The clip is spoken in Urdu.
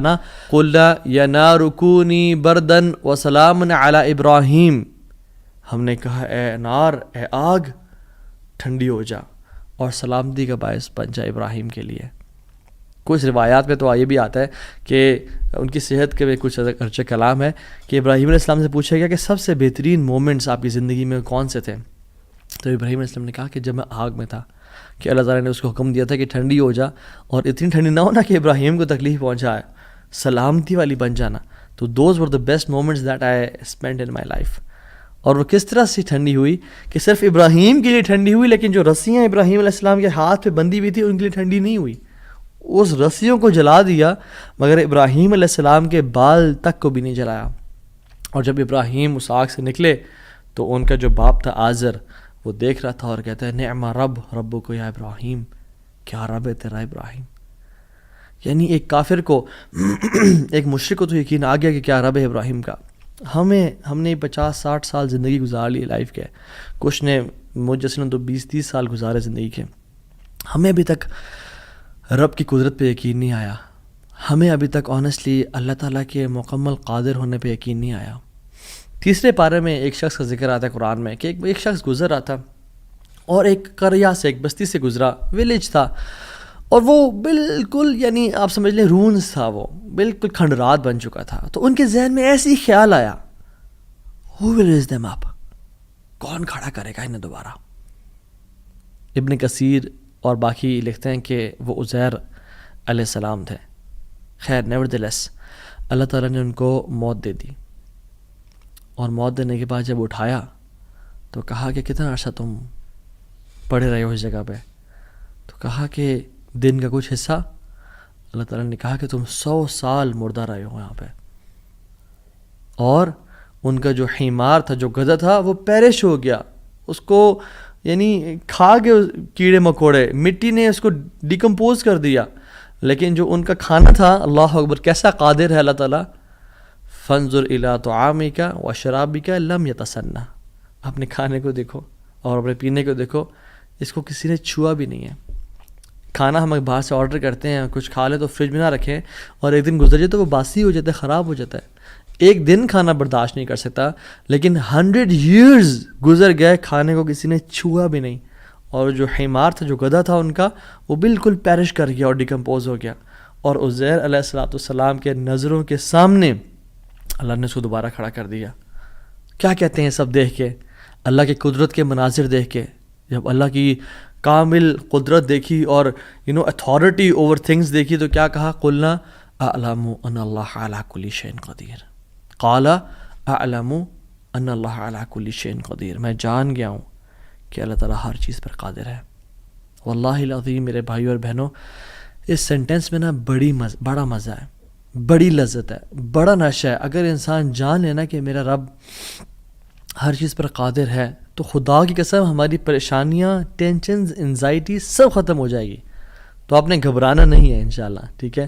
نا قُلْنَا يَا نَارُ كُونِي بَرْدًا وَسَلَامًا عَلَىٰ إِبْرَاهِيمَ، ہم نے کہا اے نار، اے آگ ٹھنڈی ہو جا اور سلامتی کا باعث بن جا ابراہیم کے لیے۔ کچھ روایات میں تو یہ بھی آتا ہے کہ ان کی صحت کے کچھ ارچہ کلام ہے کہ ابراہیم علیہ السلام سے پوچھا گیا کہ سب سے بہترین مومنٹس آپ کی زندگی میں کون سے تھے؟ تو ابراہیم علیہ السلام نے کہا کہ جب میں آگ میں تھا، کہ اللہ تعالیٰ نے اس کو حکم دیا تھا کہ ٹھنڈی ہو جا، اور اتنی ٹھنڈی نہ ہونا کہ ابراہیم کو تکلیف پہنچائے، سلامتی والی بن جانا۔ تو those were the best moments that I spend in my life. اور وہ کس طرح سے ٹھنڈی ہوئی کہ صرف ابراہیم کے لیے ٹھنڈی ہوئی، لیکن جو رسیاں ابراہیم علیہ السلام کے ہاتھ پہ بندھی ہوئی تھی ان کے لیے ٹھنڈی نہیں ہوئی۔ اس رسیوں کو جلا دیا مگر ابراہیم علیہ السلام کے بال تک کو بھی نہیں جلایا۔ اور جب ابراہیم اس آگ سے نکلے تو ان کا جو باپ تھا آزر، وہ دیکھ رہا تھا اور کہتا ہے نعم رب کو یا ابراہیم، کیا رب ہے تیرا ابراہیم۔ یعنی ایک کافر کو ایک مشرک کو تو یقین آ گیا کہ کیا رب ہے ابراہیم کا۔ ہم نے 50-60 سال زندگی گزار لی لائف کے، کچھ نے مجھ جیسے تو 20-30 سال گزارے زندگی کے، ہمیں ابھی تک رب کی قدرت پہ یقین نہیں آیا، ہمیں ابھی تک آنیسٹلی اللہ تعالیٰ کے مکمل قادر ہونے پہ یقین نہیں آیا۔ تیسرے پارے میں ایک شخص کا ذکر آتا ہے قرآن میں کہ ایک شخص گزر رہا تھا اور ایک قریہ سے، ایک بستی سے گزرا، ویلیج تھا، اور وہ بالکل یعنی آپ سمجھ لیں رونز تھا، وہ بالکل کھنڈرات بن چکا تھا۔ تو ان کے ذہن میں ایسی خیال آیا who will raise them up، کون کھڑا کرے گا انہیں دوبارہ۔ ابن کثیر اور باقی لکھتے ہیں کہ وہ عزیر علیہ السلام تھے۔ خیر نیورتھلیس اللہ تعالیٰ نے ان کو موت دے دی، اور موت دینے کے بعد جب اٹھایا تو کہا کہ کتنا عرصہ تم پڑے رہے ہو اس جگہ پہ؟ تو کہا کہ دن کا کچھ حصہ۔ اللہ تعالیٰ نے کہا کہ تم 100 سال مردہ رہے ہو یہاں پہ۔ اور ان کا جو حمار تھا، جو گدھا تھا، وہ پیرش ہو گیا، اس کو یعنی کھا کے کیڑے مکوڑے، مٹی نے اس کو ڈیکمپوز کر دیا۔ لیکن جو ان کا کھانا تھا، اللہ اکبر کیسا قادر ہے اللہ تعالیٰ، فانظر الی طعامک وشرابک لم یتسنہ، اپنے کھانے کو دیکھو اور اپنے پینے کو دیکھو، اس کو کسی نے چھوا بھی نہیں ہے۔ کھانا ہم باہر سے آرڈر کرتے ہیں، کچھ کھا لیں تو فریج میں نہ رکھیں، اور ایک دن گزر جائے تو وہ باسی ہو جاتا ہے، خراب ہو جاتا ہے۔ ایک دن کھانا برداشت نہیں کر سکتا، لیکن 100 years گزر گئے، کھانے کو کسی نے چھوا بھی نہیں۔ اور جو حمار تھا، جو گدھا تھا ان کا، وہ بالکل پیرش کر گیا اور ڈیکمپوز ہو گیا۔ اور عزیر علیہ السلام کے نظروں کے سامنے اللہ نے اس کو دوبارہ کھڑا کر دیا۔ کیا کہتے ہیں سب دیکھ کے، اللہ کی قدرت کے مناظر دیکھ کے، جب اللہ کی کامل قدرت دیکھی اور اتھارٹی اوور تھنگس دیکھی تو کیا کہا؟ قلنا اعلم ان اللہ علی کل شیء قدیر، قال اعلم ان اللہ علی کل شیء قدیر، میں جان گیا ہوں کہ اللہ تعالیٰ ہر چیز پر قادر ہے۔ واللہ العظیم میرے بھائیو اور بہنوں، اس سینٹنس میں نا بڑا مزہ ہے، بڑی لذت ہے، بڑا نشہ ہے۔ اگر انسان جان لینا کہ میرا رب ہر چیز پر قادر ہے تو خدا کی قسم ہماری پریشانیاں، ٹینشنز، انزائٹی سب ختم ہو جائے گی۔ تو آپ نے گھبرانا نہیں ہے انشاءاللہ، ٹھیک ہے۔